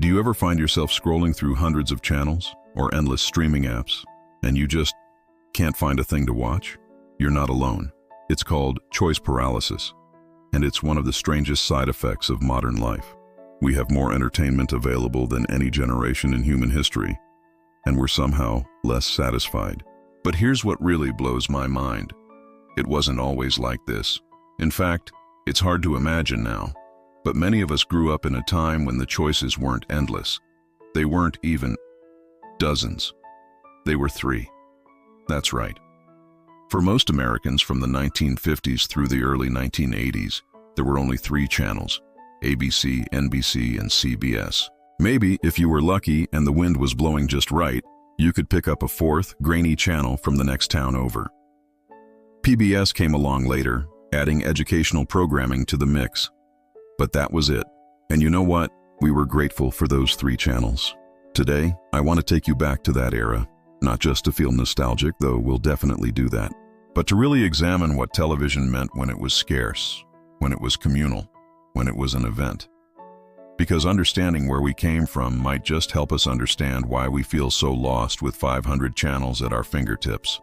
Do you ever find yourself scrolling through hundreds of channels or endless streaming apps, and you just can't find a thing to watch? You're not alone. It's called choice paralysis, and it's one of the strangest side effects of modern life. We have more entertainment available than any generation in human history, and we're somehow less satisfied. But here's what really blows my mind. It wasn't always like this. In fact, it's hard to imagine now, but many of us grew up in a time when the choices weren't endless. They weren't even dozens. They were three. That's right. For most Americans from the 1950s through the early 1980s, there were only three channels: ABC, NBC, and CBS. Maybe, if you were lucky and the wind was blowing just right, you could pick up a fourth, grainy channel from the next town over. PBS came along later, adding educational programming to the mix. But that was it. And you know what? We were grateful for those three channels. Today, I want to take you back to that era, not just to feel nostalgic, though we'll definitely do that, but to really examine what television meant when it was scarce, when it was communal, when it was an event. Because understanding where we came from might just help us understand why we feel so lost with 500 channels at our fingertips.